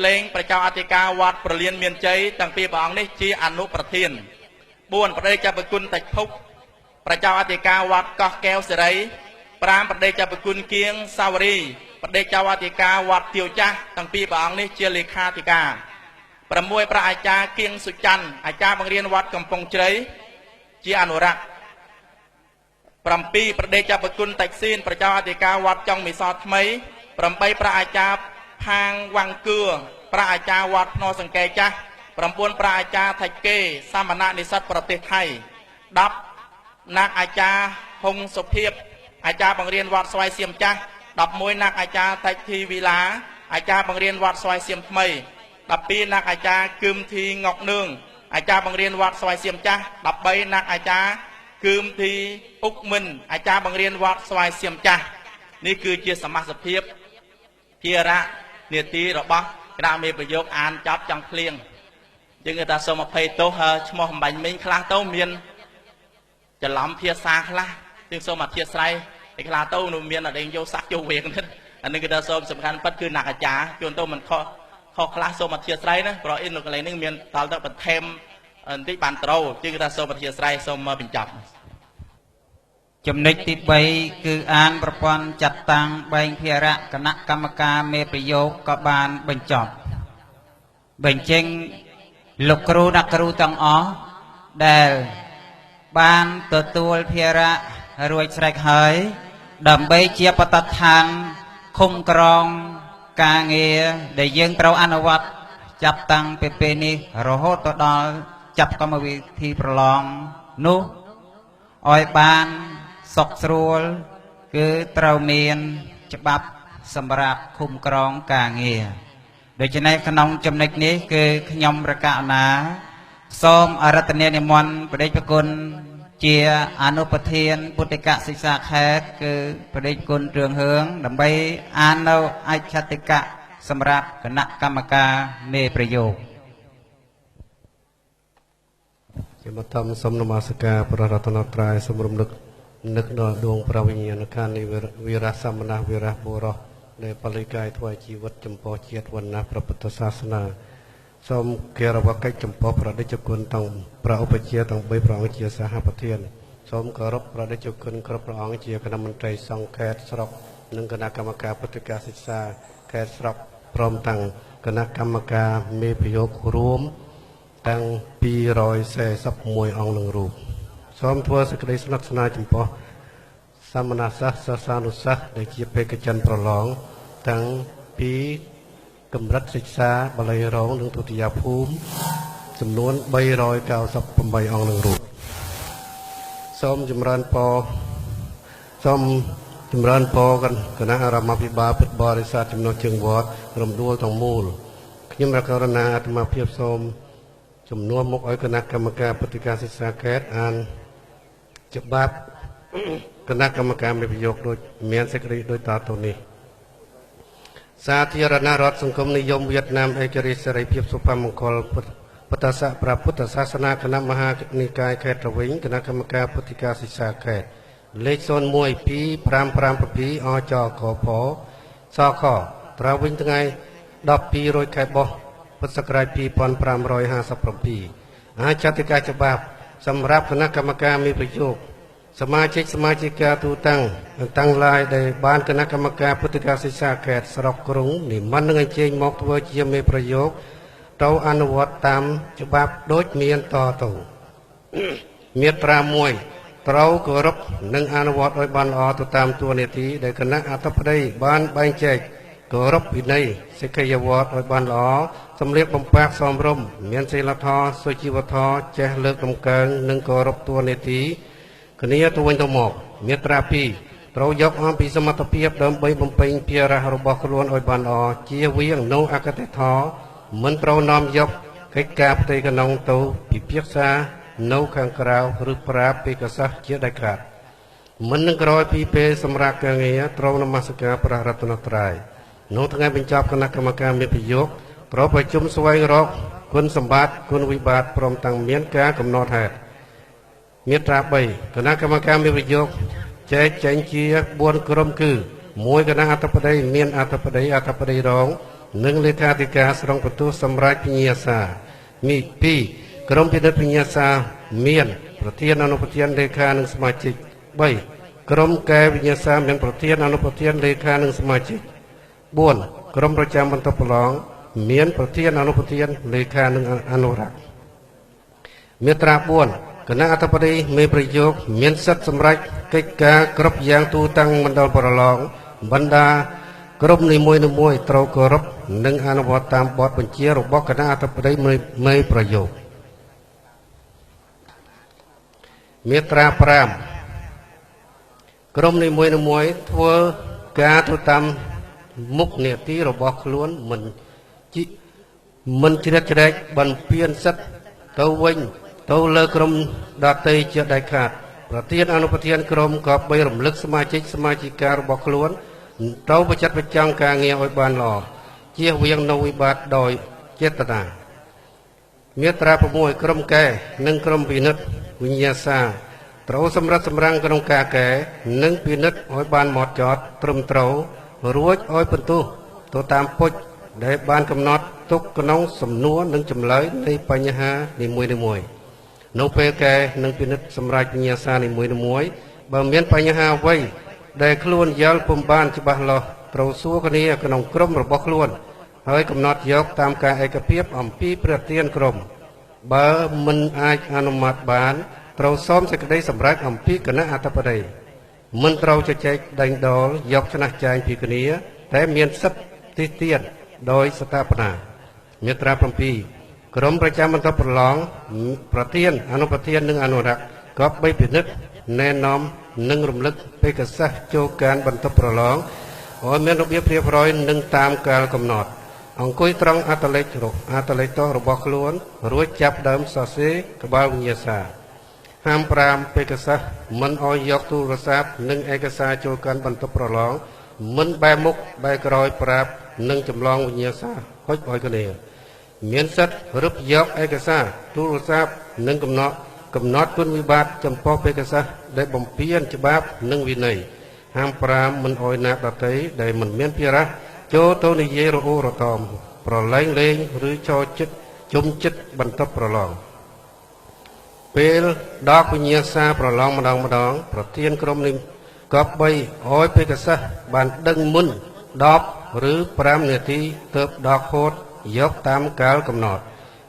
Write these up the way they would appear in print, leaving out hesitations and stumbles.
លេងប្រចាំអធិការវត្តប្រលានមានជ័យតាំងពីព្រះអង្គនេះជាអនុប្រធាន4ប្រដេជប្រគុណតិចភុកប្រចាំអធិការវត្តកោះកែវសេរី5ប្រដេជប្រគុណគៀងសាវរីប្រដេជអធិការវត្តទាវចាស់តាំងពីព្រះអង្គនេះជាលេខាធិការ6ព្រះអាចារ្យគៀងសុច័ន្ទអាចារ្យបង្រៀនវត្តកំពង់ជ្រៃជាអនុរដ្ឋ7ប្រដេជប្រគុណតិចស៊ីនប្រចាំអធិការវត្តចុងមីសថ្មី8ព្រះអាចារ្យផាងវ៉ាងគឿព្រះអាចារ្យវត្តភ្នំសង្កែចាស់9ព្រះអាចារ្យថៃកេសាមណៈនិស្សិតប្រទេសថៃ10នាគអាចារ្យហុងសុភិបអាចារ្យបង្រៀនវត្តស្វាយសៀមចាស់11នាគអាចារ្យថៃធីវីឡាអាចារ្យបង្រៀនវត្តស្វាយសៀមថ្មី12នាគអាចារ្យគឹមធីងុកនឿងអាចារ្យបង្រៀនវត្តស្វាយសៀមចាស់13នាគអាចារ្យគឹមធីអ៊ុកមិនអាចារ្យបង្រៀនវត្តស្វាយសៀមចាស់នេះគឺជាសមាជិកភាពភារៈនេតិរបស់គណៈមេប្រយោគអានចប់ចង់ភ្លៀងយើងគេថាសូម20ទោសឈ្មោះអំបញ្ញមិញខ្លះទៅមានច្រឡំភាសាខ្លះយើងសូមអធិស្ឋានឯខ្លះទៅនោះមានអត់យកសាក់យកវៀងទៀតអានេះគេថាសូមសំខាន់ពិតគឺអ្នកអាចារ្យជួនទៅមិនខុសខ្លះសូមអធិស្ឋានណាព្រោះអ៊ីននៅកន្លែងនេះមានតល់ទៅបន្ថែមបន្តិចបានត្រូវយើងគេថាសូមអធិស្ឋានសូមមកបញ្ចប់ចំណុចទី3គឺអានប្រព័ន្ធចាត់តាំងបែងភារៈគណៈកម្មការមេប្រយោគក៏បានបញ្ចប់បញ្ចេញលោកគ្រូអ្នកគ្រូទាំងអស់ដែលបានទទួលភារៈរួចស្រេចហើយដើម្បីជាបទដ្ឋានឃុំក្រងការងារដែលយើងត្រូវអនុវត្តចាប់តាំងពីពេលនេះរហូតទៅដល់ចាប់កម្មវិធីប្រឡងនោះឲ្យបានសុខស្រួលគឺត្រូវមានច្បាប់សម្រាប់ឃុំក្រងការងារដូច្នេះក្នុងចំណុចនេះគឺខ្ញុំរកណាសូមអរតនានិមន្តបដិប្រគុណជាអនុប្រធានពុទ្ធិកសិក្សាខេត្តគឺបដិគុណរឿងហឿងដើម្បីអាននៅអច្ឆតិកៈសម្រាប់គណៈកម្មការមេប្រយោគជាមត្តសូមនមស្ការព្រះរតនត្រ័យសូមរំលឹកនឹកដល់ដួងព្រះវិញ្ញាណក្ខន្ធនៃវីរៈសមណវីរៈបុរសដែលបរិកាយថ្វាយជីវិតចំពោះជាតិវណ្ណៈព្រះពុទ្ធសាសនាសូមគោរពកិច្ចចំពោះព្រះដេចគុណទាំងព្រះឧបជាទាំង3ព្រះអង្គជាសហប្រធានសូមគោរពព្រះដេចគុណគ្រប់ព្រះអង្គជាគណៈមន្ត្រីសង្ឃខេត្តស្រុកនិងគណៈកម្មការពុទ្ធិកសិក្សាខេត្តស្រុកព្រមទាំងគណៈកម្មការមេប្រយោគរួមទាំង241អង្គនឹងរូបសូមធ្វើសេចក្តីស្និទ្ធស្នាលចំពោះសាមណសិស្សសិស្សានុសិស្សដែលជាបេក្ខជនប្រឡងទាំងពីកម្រិតសិក្សាបល័យរងនិងទុតិយភូមិចំនួន398អង្គនឹងរូបសូមចម្រើនពរគណៈអារាមភិបាលពុទ្ធបរិស័ទចំណុចជើងវត្តរំដួលទាំងមូលខ្ញុំរកករណាអាត្មាភាពសូមជំនួសមកឲ្យគណៈកម្មការពុទ្ធិកសិក្សាខេត្តអានច្បាប់គណៈកម្មការមេប្រយោគដូចមានសេចក្តីដូចតទៅនេះសាធារណរដ្ឋសង្គមនិយមវៀតណាមឯករាជ្យសេរីភាពសុភមង្គលពុទ្ធសាសនាព្រះពុទ្ធសាសនាគណៈមហានិកាយខេត្តត្រវិញគណៈកម្មការពុទ្ធិកសិក្សាខេត្តលេខ012557អចកផសខត្រូវវិញថ្ងៃ12រោចខែបុស្សពុទ្ធសករាជ2557អាចចាត់ការច្បាប់សម្រាប់គណៈកម្មការមេប្រយោគសមាជិកាទូតាំងឡាយដែលបានគណៈកម្មការពុទ្ធិកសិក្សាខេត្តស្រុកក្រុងនិមន្តនឹងអញ្ជើញមកធ្វើជាមេប្រយោគត្រូវអនុវត្តតាមច្បាប់ដូចមានតទៅមាត្រា1ត្រូវគោរពនិងអនុវត្តឲ្យបានល្អទៅតាមតួនាទីដែលគណៈអធិបតីបានបែងចែកគោរពវិន័យសិក្ខាវត្តឲ្យបានល្អសម្លៀកបំពាក់សមរម្យមានសីលធម៌សុជីវធម៌ចេះលើកតម្កើងនិងគោរពតួនាទីគ្នាទៅវិញទៅមកមាត្រា2ត្រូវយកអំពីសមត្ថភាពដើម្បីបំពេញភារៈរបស់ខ្លួនឲ្យបានល្អជៀសវាងនៅអកតេធម៌មិនត្រូវនាំយកកិច្ចការផ្ទៃក្នុងទៅពិភាក្សានៅខាងក្រៅឬប្រាប់ពីកសិជាដាច់ខាតមិននឹងក្រោយពីពេលសម្រាប់ការងារត្រូវនមស្ការព្រះរតនត្រ័យនៅថ្ងៃបញ្ចប់គណៈកម្មការមេប្រយោគត្រូវប្រជុំស្វែងរកគុណសម្បត្តិគុណវិបត្តិព្រមទាំងមានការកំណត់ហេតុមាត្រា3គណៈកម្មការមេប្រយោគចែកចែងជា4ក្រុមគឺ1គណៈអធិបតីមានអធិបតីរង និងលេខាធិការស្រុងបន្ទោះសម្រាប់វិញ្ញាសាមី2ក្រុមពិនិត្យវិញ្ញាសាមានប្រធានអនុប្រធានលេខានិងសមាជិក3ក្រុមកែវិញ្ញាសាមានប្រធានអនុប្រធានលេខានិងសមាជិក4ក្រុមប្រចាំបន្ទប់ប្រឡងមានប្រធានអនុប្រធានលេខានិងអនុរដ្ឋមាត្រា4គណៈអធិបតីមេប្រយោគមានសិទ្ធិសម្រេចកិច្ចការគ្រប់យ៉ាងទូតាំងមណ្ឌលប្រឡងបណ្ដាក្រុមនីមួយៗត្រូវគោរពនិងអនុវត្តតាមបទបញ្ជារបស់គណៈអធិបតីមេប្រយោគមាត្រា5ក្រុមនីមួយៗធ្វើការទៅតាមមុខនីតិរបស់ខ្លួនមិនជ្រៀតជ្រែកបន្ពានសិទ្ធិទៅវិញទៅលើក្រុមដទៃជាដាច់ខាតប្រធានអនុប្រធានក្រុមក៏បីរំលឹកសមាជិករបស់ខ្លួនត្រូវប្រចាំប្រចាំការងារឲ្យបានល្អជៀសវាងនៅវិបត្តិដោយចេតនាមាត្រា6ក្រុមកែនិងក្រុមពិនិត្យវិញ្ញាសាត្រូវសម្រាប់សម្រាំងក្នុងការកែនិងពិនិត្យឲ្យបានហ្មត់ចត់ត្រឹមត្រូវរួចឲ្យបន្ទោសទៅតាមពុជដែលបានកំណត់ទុកក្នុងសំណួរនិងចម្លើយនៃបញ្ហានីមួយៗនៅពេលកែនិងពិនិត្យសម្រាប់វិញ្ញាសានីមួយៗបើមានបញ្ហាអ្វីដែលខ្លួនយល់ពុំបានច្បាស់លាស់ត្រូវសួរគ្នាក្នុងក្រុមរបស់ខ្លួនហើយកំណត់យកតាមការឯកភាពអំពីប្រធានក្រុមបើមិនអាចអនុម័តបានត្រូវសូមសេចក្តីសម្រេចអំពីគណៈអធិបតីមិនត្រូវជជែកដេញដោលយកឆ្នះចែងពីគ្នាតែមានសិទ្ធិទីទានដោយស្ថាបនាមាត្រា7ក្រុមប្រចាំបន្ទប់ប្រឡងប្រធានអនុប្រធាននិងអនុរដ្ឋក៏បីពិនិត្យណែនាំនិងរំលឹកបេក្ខសាស្ត្រចូលការបន្ទប់ប្រឡងឲ្យមានរបៀបរៀបរយនិងតាមកាលកំណត់អង្គុយត្រង់អត្តលេខរបស់ខ្លួនរួចចាប់ដើមសរសេរក្បាលវិញ្ញាសាហាម5បេក្ខសាស្ត្រមិនឲ្យយកទូរស័ព្ទនិងឯកសារចូលកាន់បន្ទប់ប្រឡងមិនបែរមុខបែរក្រោយប្រាប់និងចម្លងវិញ្ញាសាហុចឲ្យគ្នាមានសិទ្ធិរឹបយកឯកសារទូរស័ព្ទនិងកំណត់គុណវិបត្តិចំពោះបេក្ខសាស្ត្រដែលបំពានច្បាប់និងវិន័យហាម5មិនឲ្យអ្នកដទៃដែលមិនមានភារៈចូលទៅនិយាយរអ៊ូរទាំប្រឡែងលេងឬចូលចិត្តជុំចិត្តបន្ទប់ប្រឡងពេលដកវិញ្ញាសាប្រឡងម្ដងប្រធានក្រុមនេះក៏បីឲ្យបេក្ខសាស្ត្របានដឹងមុន10ឬ5នាទីទើបដកហូតយកតាមកាលកំណត់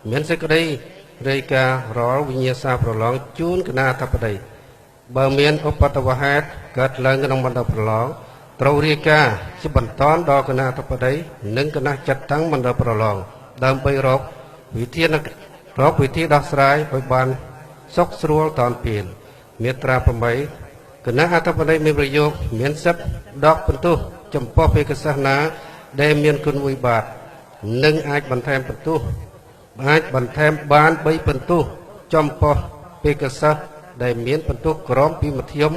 មានសេចក្តីរាយការណ៍រាល់វិញ្ញាសាប្រឡងជូនគណៈអធិបតីបើមានឧបទ្ទវហេតុកើតឡើងក្នុងបន្ទប់ប្រឡងត្រូវរាយការណ៍ជាបន្តដល់គណៈអធិបតីនិងគណៈចាត់តាំងបន្ទប់ប្រឡងដើម្បីរកវិធីដោះស្រាយឲ្យបានសុខស្រួលតាន់ពេលមាត្រា8គណៈអធិបតីមានប្រយោគមានសិទ្ធិដកបន្ទោសចំពោះបេក្ខសាស្ត្រណាដែលមានគុណវិបត្តិនិងអាចបន្ថែមបន្ទោសបាន3បន្ទោសចំពោះបេក្ខសាស្ត្រដែលមានបន្ទោសក្រោមពីមធ្យម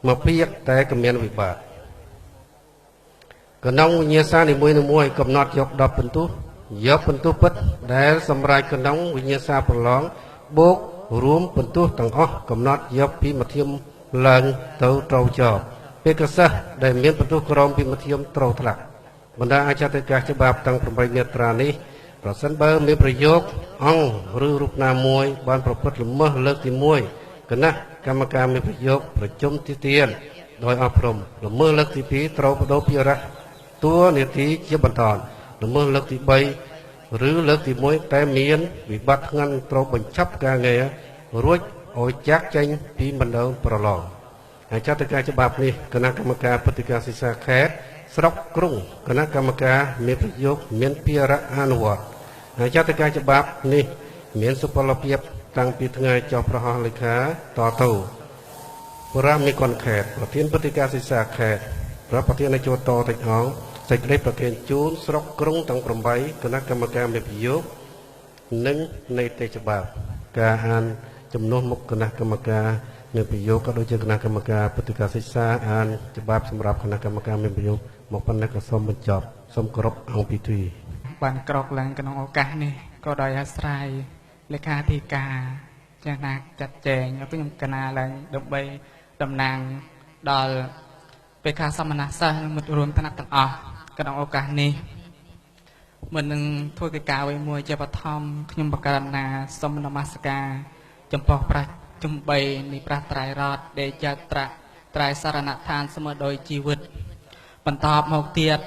មួយពាក្យតែគ្មានវិបត្តិក្នុងវិញ្ញាសានីមួយៗកំណត់យក10បន្ទោសយកបន្ទោសពិតដែលសម្រាប់ក្នុងវិញ្ញាសាប្រឡងបូករួមបន្ទោសទាំងអស់កំណត់យកពីមធ្យមឡើងទៅត្រូវចោលបេក្ខសាស្ត្រដែលមានបន្ទោសក្រោមពីមធ្យមត្រូវថ្នាក់បណ្ដាអាចារ្យការច្បាប់ទាំង8មាត្រានេះប្រសិនបើមានប្រយោគអង្គឬរូបណាមួយបានប្រព្រឹត្តល្មើសលើកទី1គណៈកម្មការមានប្រយោគប្រជុំទីទានដោយអប់រំល្មើសលើកទី2ត្រូវបដូរភារៈតួនាទីជាបន្តល្មើសលើកទី3ឬលើកទី1តែមានវិបត្តិធ្ងន់ត្រូវបញ្ចប់ការងាររួចឲ្យចាក់ចេញពីមណ្ឌលប្រឡងអាចារ្យការច្បាប់នេះគណៈកម្មការព្រឹត្តិការណ៍សិក្សាខេត្តស្រុកក្រុងគណៈកម្មការមានប្រយោគមានភារៈអនុវត្តអាចារ្យការច្បាប់នេះមានសុពលភាពតាំងពីថ្ងៃចុះប្រហោះលេខាតទៅប្រាមីកុនខេត្តប្រធានព្រឹត្តិការណ៍សិក្សាខេត្តប្រធាននាយកតតិចអង្គសេចក្តីប្រកាសជូនស្រុកក្រុងទាំង8គណៈកម្មការមានប្រយោគនិងនៃទេច្បាប់ការអានចំនួនមុខគណៈកម្មការមានប្រយោគក៏ដូចជាគណៈកម្មការព្រឹត្តិការណ៍សិក្សាអានច្បាប់សម្រាប់គណៈកម្មការមានប្រយោគមកប៉ុណ្ណេះក៏សូមបញ្ចប់សូមគោរពអង្គពិធីបានក្រកឡើងក្នុងឱកាសនេះក៏ដោយអាស្រ័យលេខាធិការយ៉ាងណាចាត់ចែងឲ្យខ្ញុំកណាឡើងដើម្បីតំណាងដល់បេក្ខសមនសិស្សនិងមិត្តរួមថ្នាក់ទាំងអស់ក្នុងឱកាសនេះ មិននឹងធ្វើកិច្ចការអ្វីមួយជាបឋមខ្ញុំបកករណាសូមនមស្ការចំពោះព្រះចំបីនៃព្រះត្រៃរតន៍ដែលជាត្រៃសារណដ្ឋានស្មើដោយជីវិតបន្តមកទៀត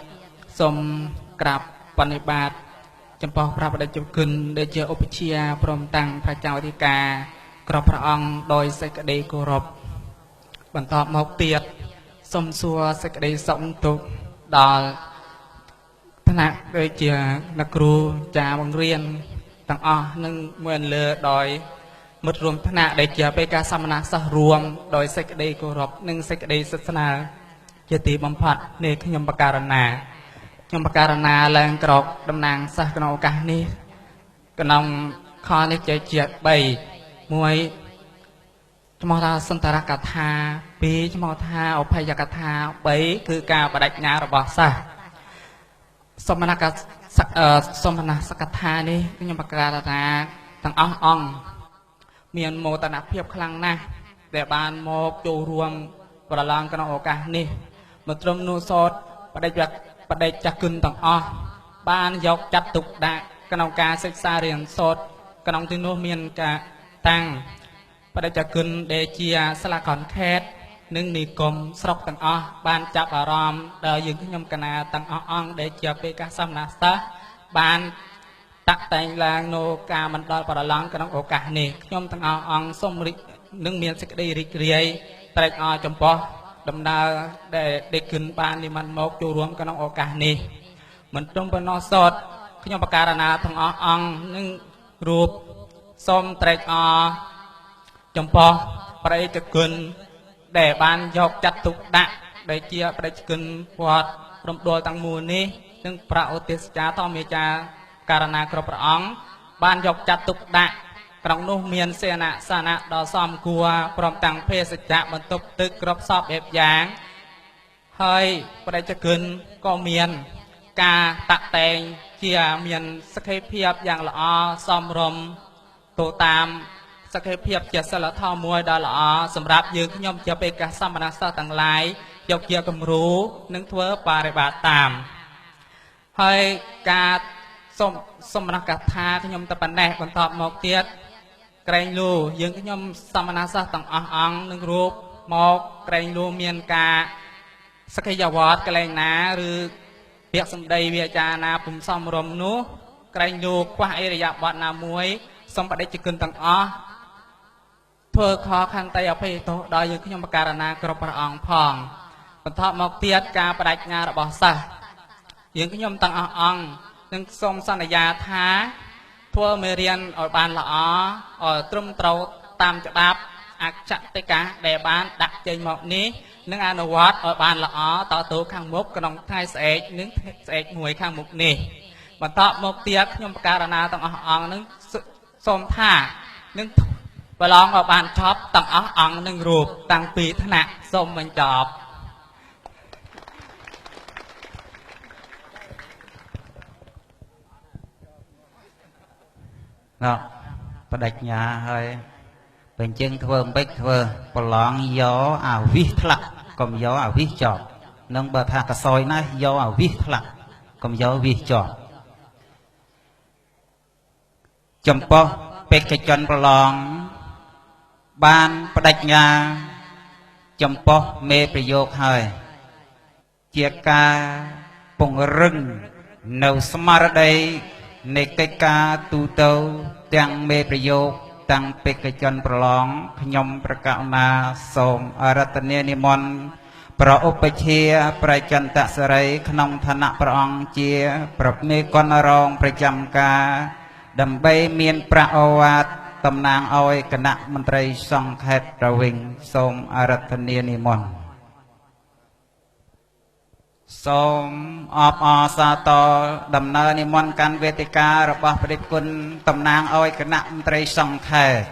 សូមក្រាបបនិបាតចំពោះព្រះបដិជគុណដែលជាឧបជាព្រមទាំងព្រះចៅអធិការគ្រប់ព្រះអង្គដោយសេចក្តីគោរពបន្តមកទៀតសូមសួរសេចក្តីសុខទុក្ខដល់ថ្នាក់ដូចជាអ្នកគ្រូចាបង្រៀនទាំងអស់នឹងមួយលើដោយមិត្តរួមថ្នាក់ដែលជាបេការសមណសិស្សរួមដោយសេចក្តីគោរពនិងសេចក្តីសិទ្ធស្នាលជាទីបំផុតនៃខ្ញុំបកករណាឡើងក្រោកតំណាងសិស្សក្នុងឱកាសនេះក្នុងខនេះជា3មួយឈ្មោះថាសន្តរកថា2ឈ្មោះថាអភយកថា3គឺការបដិញ្ញារបស់សិស្សសមណសកថានេះខ្ញុំបកករណាទាំងអស់អង្គមានមោទនភាពខ្លាំងណាស់ដែលបានមកចូលរួមប្រឡងក្នុងឱកាសនេះមកត្រឹមនូសោតបដិច្ចគុណទាំងអស់បានយកចាត់ទុកដាក់ក្នុងការសិក្សារៀនសូត្រក្នុងទីនោះមានការតាំងបដិច្ចគុណដែលជាស្លាកនខេតនិងនិគមស្រុកទាំងអស់បានចាប់អារម្មណ៍ដល់យើងខ្ញុំកណាទាំងអស់អង្គដែលជាបេកាសមណសិស្សបានតាក់តែងឡើងនៅការមណ្ឌលប្រឡងក្នុងឱកាសនេះខ្ញុំទាំងអស់អង្គសូមនឹងមានសេចក្តីរីករាយត្រេកអរចំពោះដំណើរដែលដេកគិនបាននិមន្តមកចូលរួមក្នុងឱកាសនេះមិនត្រឹមប៉ុណ្ណោះសតខ្ញុំបកករណាទាំងអស់អង្គនឹងរូបសូមត្រេកអរចំពោះបរិយាគុណដែលបានយកចាត់ទុកដាក់ដែលជាបរិយាគុណវត្តរំដួលទាំងមូលនេះនិងប្រឧទ្ទេសចាធម្មចាករណាគ្រប់ព្រះអង្គបានយកចាត់ទុកដាក់ក្នុងនោះមានសេនសានៈដ៏សមគួរព្រមទាំងភេសជ្ជៈបន្ទប់ទឹកគ្រប់សពបែបយ៉ាងហើយបរិយាគុណក៏មានការតាក់តែងជាមានសក្ខីភាពយ៉ាងល្អសមរម្យទៅតាមសក្ខីភាពជាសិលធម៌មួយដ៏ល្អសម្រាប់យើងខ្ញុំជាបេកាសមណសិស្សទាំងឡាយយកជាគំរូនិងធ្វើបរិបត្តិតាមហើយការសមណកថាខ្ញុំតែប៉ុណ្ណេះបន្តមកទៀតក្រែងលូយើងខ្ញុំសមណសិស្សទាំងអស់អង្គនឹងរូបមកក្រែងលូមានការសក្ខីវត្តកលែងណាឬពាក្យសម្ដីវាចាណាពុំសមរម្យនោះក្រែងលូខ្វះអិរិយាបថណាមួយសូមបដិជគុណទាំងអស់ធ្វើខខន្តីអភ័យទោសដល់យើងខ្ញុំបកករណាគ្រប់ព្រះអង្គផងបន្តមកទៀតការបដិញ្ញារបស់សិស្សយើងខ្ញុំទាំងអស់អង្គនឹងសូមសន្យាថាធ្វើមេរៀនឲ្យបានល្អឲ្យត្រឹមត្រូវតាមច្បាប់អក្សរតិកាដែលបានដាក់ចេញមកនេះនឹងអនុវត្តឲ្យបានល្អតទៅខាងមុខក្នុងថ្ងៃស្អែកនិងស្អែកមួយខាងមុខនេះបន្តមកទៀតខ្ញុំបកករណាទាំងអស់អង្គនឹងសូមថានឹងប្រឡងឲ្យបានចប់ទាំងអស់អង្គនឹងរូបតាំងពីថ្នាក់សូមបញ្ចប់បដិញ្ញាហើយបញ្ជាធ្វើមិនធ្វើប្រឡងយកអាវិសថ្លាក់កុំយកអាវិសចប់នឹងបើថាកសយណាយកអាវិសថ្លាក់កុំយកវិសចប់ចំពោះបេក្ខជនប្រឡងបានបដិញ្ញាចំពោះមេប្រយោគហើយជាការពង្រឹងនៅស្មារតីនៃកិច្ចការទូទៅទាំងមេប្រយោគទាំងបេក្ខជនប្រឡងខ្ញុំប្រកាសណាសូមអរតនានិមន្តប្រឧបជាប្រចន្តសរីក្នុងឋានៈព្រះអង្គជាប្រមេកនរងប្រចាំការដើម្បីមានប្រាឱវាទតំណាងឲ្យគណៈមន្ត្រីសង្ឃខេត្តប្រវិញសូមអរតនានិមន្តសូមអបអរសាទរដំណើរនិមន្តកាន់វេទិការបស់ព្រះគុណតំណាងឲ្យគណៈមន្ត្រីសង្ឃខេត្ត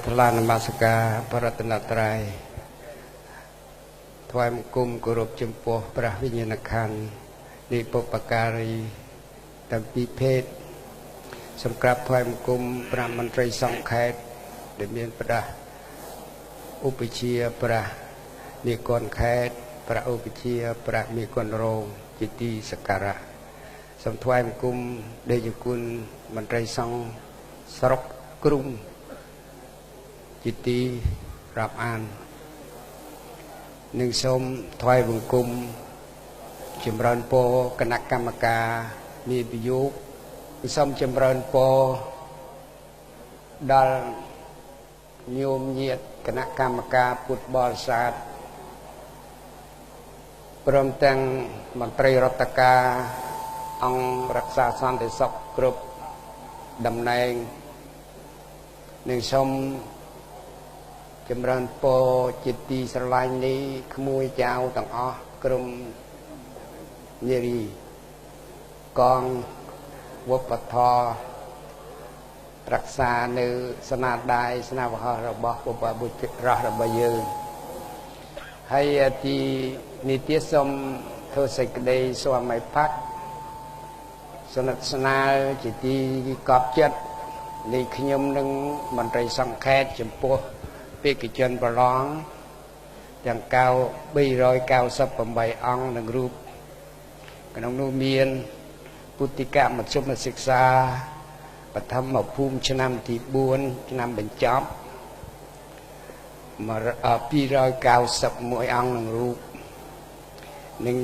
ថ្លានមស្ការបរតនត្រ័យថ្វាយបង្គំគោរពចំពោះព្រះវិញ្ញាណក្ខន្ធនៃបុព្វការីទាំងពីរភេទសម្រាប់ថ្វាយបង្គំព្រះមន្ត្រីសង្ឃខេត្តដែលមានប្រដាឧបជាព្រះមេកុនខេត្តព្រះឧបជាព្រះមេកុនរង ជាទីសក្ការៈសូមថ្វាយបង្គំដេជគុណមន្ត្រីសង្ឃស្រុកគ្រំជាទីរាប់អាននិងសូមថ្វាយបង្គំចម្រើនពរគណៈកម្មការនាយយោគសូមចម្រើនពរដល់ញោមញាតិគណៈកម្មការពុទ្ធបរិស័ទព្រមទាំងមន្ត្រីរដ្ឋការអង្គរក្សាសន្តិសុខគ្រប់តំណែងនិងសូមចម្រើនពរជាទីស្រឡាញ់នេះក្មួយចៅទាំងអស់ក្រុមនារីកងវប្បធម៌រក្សានៅស្នាដៃស្នាវហោរបស់ពុទ្ធបុត្ររស់របស់យើងហើយទីនីតិសូមធ្វើសេចក្តីសូមឲ្យផាត់សនិទ្ធស្នាលជាទីកប់ចិត្តនៃខ្ញុំនិងមន្ត្រីសង្ឃខេត្តចំពោះបេក្ខជនប្រឡងទាំង398អង្គនិងរូបក្នុងនោះមានពុទ្ធិកមជ្ឈមសិក្សាបឋមភូមិឆ្នាំទី4ឆ្នាំបញ្ចប់291អង្គនឹងរូបនិង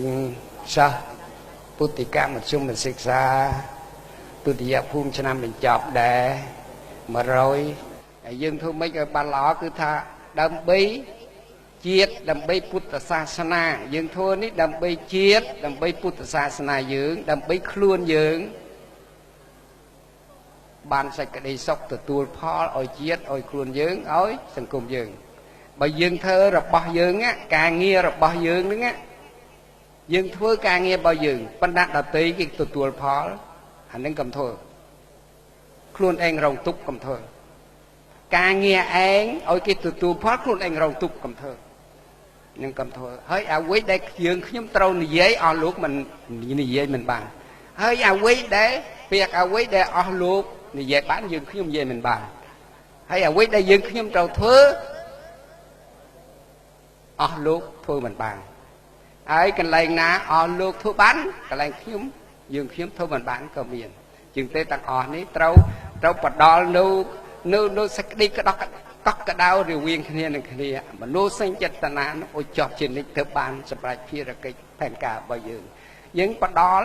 សិស្សពុទ្ធិកមជ្ឈមសិក្សាទុតិយភូមិឆ្នាំបញ្ចប់ដែរ100ហើយយើងធ្វើម៉េចឲ្យបានល្អគឺថាដើម្បីជាតិដើម្បីពុទ្ធសាសនាយើងធ្វើនេះដើម្បីជាតិដើម្បីពុទ្ធសាសនាយើងដើម្បីខ្លួនយើងបានសេចក្តីសុខទទួលផលឲ្យជាតិឲ្យខ្លួនយើងឲ្យសង្គមយើងបើយើងធ្វើរបស់យើងការងាររបស់យើងហ្នឹងយើងធ្វើការងាររបស់យើងប៉ុន្តែដទៃគេទទួលផលអានឹងកុំធ្វើខ្លួនឯងរងទុក្ខកុំធ្វើការងារឯងឲ្យគេទទួលផលខ្លួនឯងរងទុក្ខកុំធ្វើនឹងកុំធ្វើហើយអ្វីដែលយើងខ្ញុំត្រូវនិយាយអស់លោកមិននិយាយមិនបានហើយអ្វីដែលពាក្យអ្វីដែលអស់លោកនិយាយបានយើងខ្ញុំនិយាយមិនបានហើយអ្វីដែលយើងខ្ញុំត្រូវធ្វើអស់លោកធ្វើមិនបានហើយកន្លែងណាអស់លោកធ្វើបានកន្លែងខ្ញុំយើងខ្ញុំធ្វើមិនបានក៏មានជាងទេទាំងអស់នេះត្រូវបដលនៅសេចក្តីក្តោះកក់ក្ដៅរវាងគ្នានឹងគ្នាមនោសញ្ចេតនានោះឲ្យចប់ជានិច្ចទៅបានសម្រាប់ភារកិច្ចផែនការរបស់យើងបដល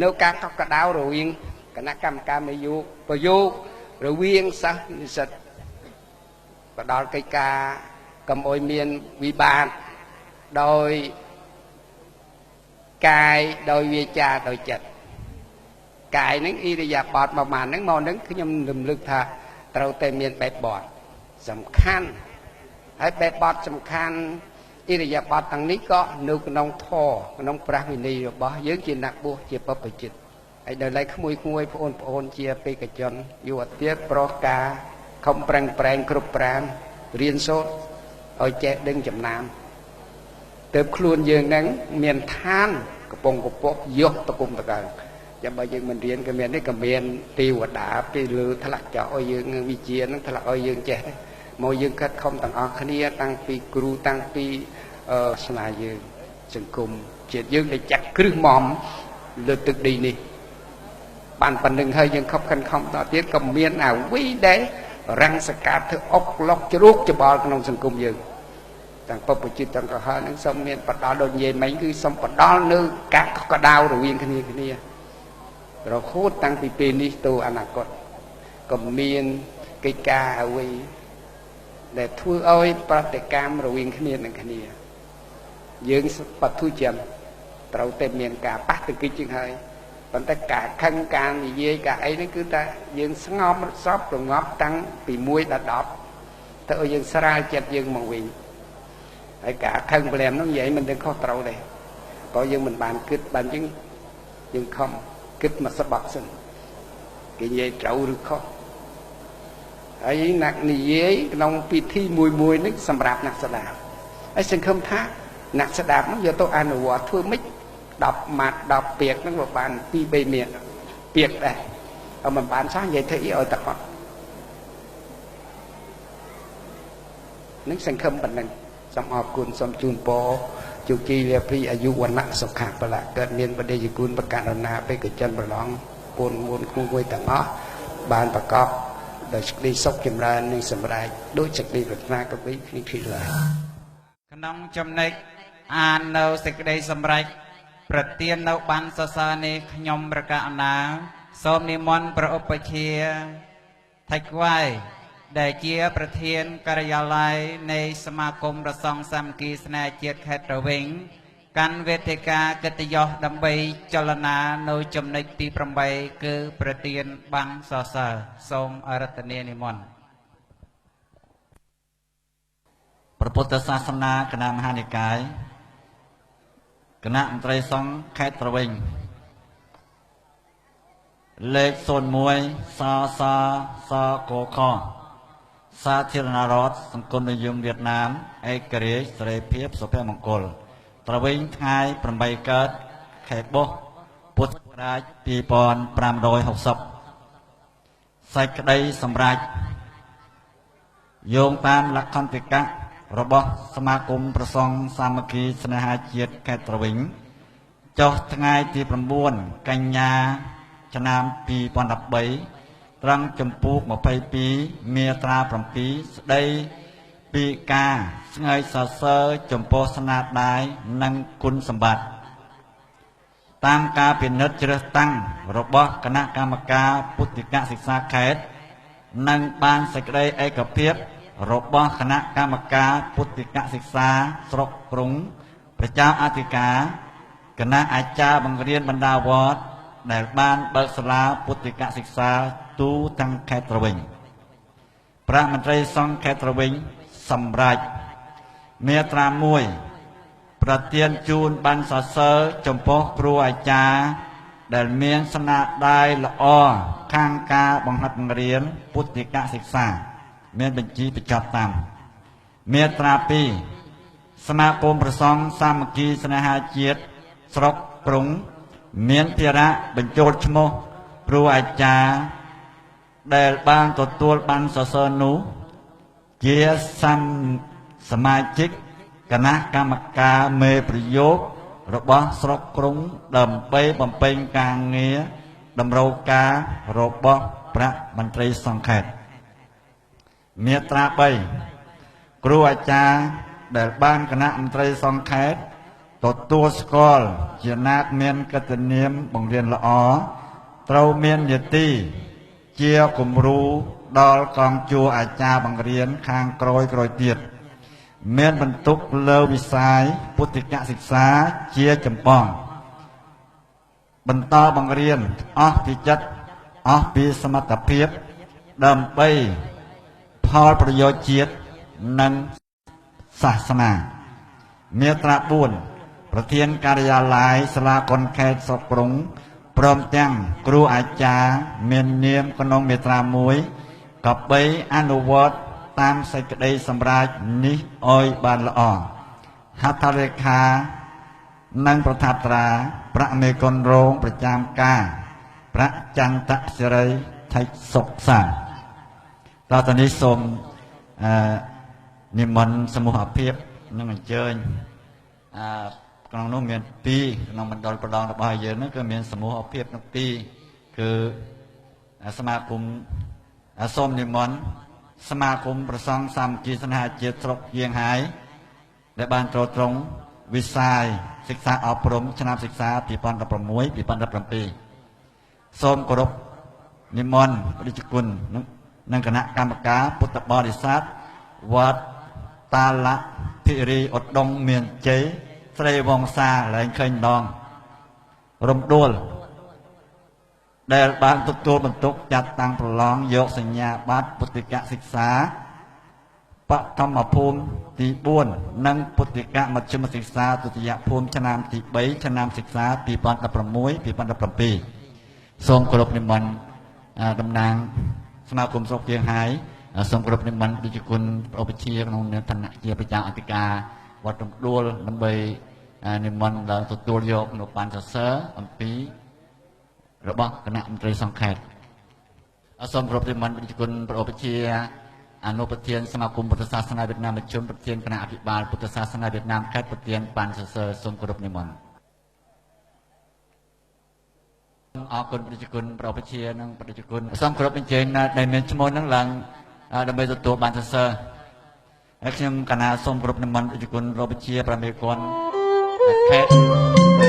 នៅការកក់ក្ដៅរវាងគណៈកម្មការមេយោគប្រយោគរវាងសិស្សនិស្សិតបដលកិច្ចការកុំអោយមានវិបាកដោយកាយដោយវាចាដោយចិត្តកាយហ្នឹងអ៊ីរិយាបថប្រមាណហ្នឹងមកហ្នឹងខ្ញុំរំលឹកថាត្រូវតែមានបែបបទសំខាន់ហើយបែបបទសំខាន់អ៊ីរិយាបថទាំងនេះក៏នៅក្នុងធម៌ក្នុងព្រះវិន័យរបស់យើងជាអ្នកបួសជាបព្វជិតហើយដល់ឡែកក្មួយបងប្អូនជាបេក្ខជនយុវទៀតប្រកការខំប្រឹងប្រែងគ្រប់ប្រាណរៀនសូត្រឲ្យចេះដឹងចំណានទៅខ្លួនយើងហ្នឹងមានឋានកំពុងកពស់យកតគុំតកើចាំបើយើងមិនរៀនក៏មាននេះក៏មានទេវតាពីលើថ្លាក់ចោលឲ្យយើងវិជាហ្នឹងថ្លាក់ឲ្យយើងចេះមកយើងខិតខំទាំងអស់គ្នាតាំងពីគ្រូតាំងពីស្នាយើងសង្គមជាតិយើងដែលចាក់គ្រឹះមុំលើទឹកដីនេះបានប៉ុណ្្នឹងហើយយើងខំខិនខំតទៀតក៏មានអាវីដែលរាំងសកាត់ធ្វើអុកឡុកជ្រូកច្បល់ក្នុងសង្គមយើងទាំងបព្វជិតទាំងកុហលនឹងសូមមានបដលដូចនិយាយមិញគឺសូមបដលនៅការកក់ក្ដៅរវាងគ្នារហូតតាំងពីពេលនេះទៅអនាគតក៏មានកិច្ចការអ្វីដែលធ្វើឲ្យប្រតិកម្មរវាងគ្នានឹងគ្នាយើងបទុជនត្រូវតែមានការប៉ះទង្គិចជាងហើយប៉ុន្តែការខឹងការនិយាយការអីហ្នឹងគឺថាយើងស្ងប់សពរងាប់តាំងពី1ដល់10ទៅឲ្យយើងស្រាលចិត្តយើងមកវិញហើយការខឹងព្រមនោះនិយាយមិនដឹងខុសត្រូវទេព្រោះយើងមិនបានគិតបានយើងខំគិតមកស្បក់សិនគេនិយាយត្រូវឬខុសហើយអ្នកនិយាយក្នុងពិធីមួយនេះសម្រាប់អ្នកស្ដាប់ហើយសង្ឃឹមថាអ្នកស្ដាប់នោះយកទៅអនុវត្តធ្វើម៉េច10ម៉ាត់10ពាក្យហ្នឹងក៏បាន2-3មាសពាក្យដែរហើយមិនបានសោះនិយាយធ្វើអីឲ្យតែអត់នឹងសង្ឃឹមប៉ុណ្ណឹងសូមអរគុណសូមជូនពរ จุกีเรียพรีอายุวันละสุขะประหลาดเกิดเมียนประเดยกุลประกาศนาไปเกิดจันประลองปูนมูลคู่ไว้ต่างอ้อบานประกอบโดยจักรีศกจำราในสมัยโดยจักรีปรัชนากวินิพิลาขนมจำเนกอ่านเราสิกได้สำรัยประเตียนเราบันสสานิขยมประกาศนาสมนิมนต์ประอุปเชียทักไว้ได้เจียประเทียนกัลยาลัยในสมาคมประสองสามกีสนาเจียแคตระเวงการเวทีกากติยอดำใบจลนาโนจำในตีปรำใบคือประเตียนบังสอสาทรงอรัตเนียนิมนต์พระพุทธศาสนาคณะมหานิกายคณะมนตรีสงฆ์แคตระเวงเลขโซนมวยซาโกคอสาธารณรัฐสังคมนิยมเวียดนามเอกราชเสรีภาพสุภาพมงคลตระเวนทายปรำใบเกิดแขกบกพุทธราชปีปอนปราม160ใส่กระไดสำราญโยงตามหลักคำติกะระบบสมาคมประสงค์สามัคคีสนาหาเจียดแคตระเวงจอทงายที่ประมวลกัญญาชนามปีปอนดับใบตรังจมปูกมาไปปีเมียตราปรำปีสไดปีกาสงายสาเซอจมโพสนาดได้นังคุณสมบัติตามการเป็นนัดเจริญตั้งระบบคณะกรรมการพุทธิกศึกษาเขตนังบานสกไดเอกเพียบระบบคณะกรรมการพุทธิกศึกษาสรกกรุงพระเจ้าอาธิกาคณะอาจารย์บังเรียนบรรดาวอดในบ้านเบิกสลาพุทธิกศึกษาตูทั้งแคตระเวงพระมนตรีสงฆ์แคตระเวงสำราญเมียตรามวยประเทียนจูนบันสเสอจมพครูอาจารย์ได้เมียนสนาได้ละอข้างกาบังหัดบังเรียนพุทธิกศึกษาเมียนบัญชีประจับตามเมียตราปีสมาคมประสงค์สามัคคีสนาหาเจียดสรกกรุงเมียนเพียระบรรจุชโมครูอาจารย์ได้บางตัวบันสเสอนูเจียสัมสมาชิกคณะกรรมการเมประโยคระบบสรกกรุงดำไปบำเพ็ญการเงี้ยดำรงการระบบพระมนตรีสงฆ์เขตเมียตราใบครูอาจารย์ได้บ้านคณะมนตรีสงฆ์เขตตัวสกอลเจนักเมียนกตเนียมบังเรียนละอเต้าเมียนยตีเจียกุมรูดอลกองจัวอาจารย์บังเรียนข้างกรอยเตียดเมียนบรรทุกเลวิสัยพุทธิกศึกษาเจียจำปองบรรทอบังเรียนพิจัดปีสมรรถเพียบดำไปพอประโยชน์เจียดนังศาสนาเมียตราบุญประเทียนการยาลายสลากรแคสสกรุงพร้อมแจ้งครูอาจารย์เมียนเนียมขนมเมตรามวยกับใบอนุวัตตามใส่กระไดสำราญนิออยบานละอหัตถเลขานังประทับตราพระเมกรโรงประจำการพระจันทศิริไทยศกษาเราตอนนี้ทรงนิมนต์สมุหเพียบนั่งเจริญกำลังนุ่มเมียนปีกำลังมันดอลประดองระบายเยอะนั่นก็เมียนสมุหเพียบนักปีคือสมาคมส้มนิมนต์สมาคมประสงค์สามกีสนาเจียตรกเยียงหายและบานโตตรงวิสัยศึกษาอบรมชนะศึกษาปีปันดับประมวยปีปันดับประปีส้มกรบนิมนต์ปริจกุลนังคณะกรรมการพุทธบริษัทวัดตาละพิรีอดดงเมียนเจเสรวงซาแหลงเคยดองรมดวลได้บางตัวบรรทุกจัดตั้งประลองยกสัญญาบัตรพุทธิกศึกษาปะธรรมภูมิตีบ้วนนังพุทธิกมัชฌิมศึกษาตุติยภูมิชนามตีใบชนามศึกษาปีปันดับประมวยปีปันดับประปีทรงกรบนิมนต์ตำนางสมาคมสกเกียงหายทรงกรบนิมนต์ดิจิกุลโอปเชียของเนื้อธนะเจียประจาอธิกาวัดตรงดวลลำใบนิมนต์ตัวโยกหนุปันเสออัมพีระบบคณะมนตรีสงฆ์เขตทรงกรบนิมนต์ดิจิกุลโอปเชีย អនុប្រធានសមាគមពុទ្ធសាសនាវៀតណាមមជ្ឈិមប្រធានគណៈអភិបាលពុទ្ធសាសនាវៀតណាមខេត្តប្រធានបានសរសើរសូមគោរពនិមន្តអរគុណប្រជាជនប្រពជានិងប្រជាជនសូមគោរពអញ្ជើញដែលមានឈ្មោះនឹងឡើងដើម្បីទទួលបានសរសើរហើយខ្ញុំកណាសូមគោរពនិមន្តប្រជាជនប្រពជាប្រមេគន់ខេត្ត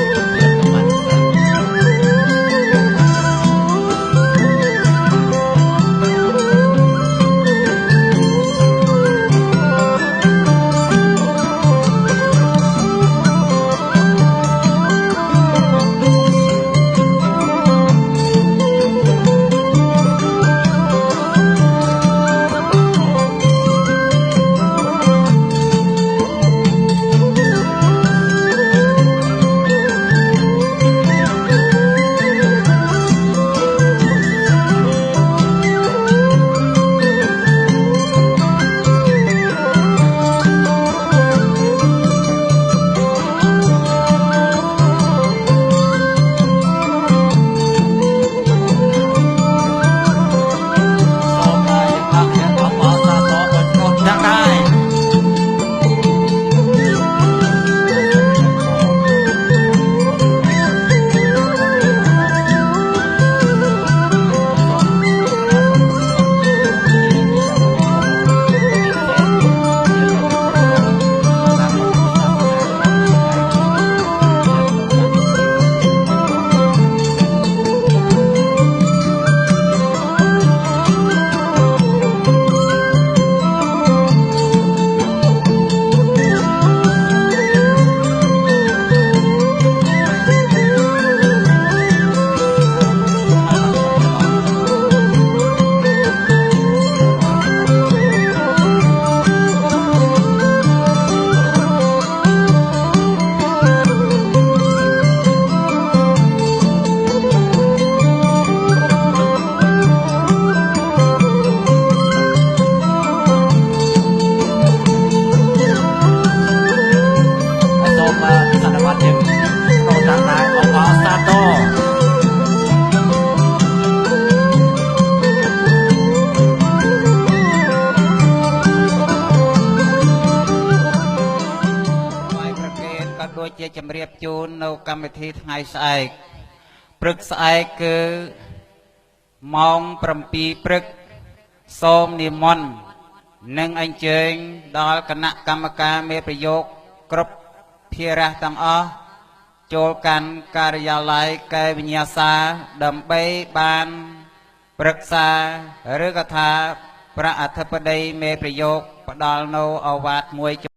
ជំរាបជូននៅកម្មវិធីថ្ងៃស្អែកព្រឹកស្អែកគឺម៉ោង 7 ព្រឹកសូមនិមន្តនិងអញ្ជើញដល់គណៈកម្មការមេប្រយោគគ្រប់ភារៈទាំងអស់ចូលកាន់ការិយាល័យកែវិញ្ញាសាដើម្បីបានប្រឹក្សាឬក៏ថាព្រះអធិបតីមេប្រយោគផ្ដល់នៅឱវាទមួយ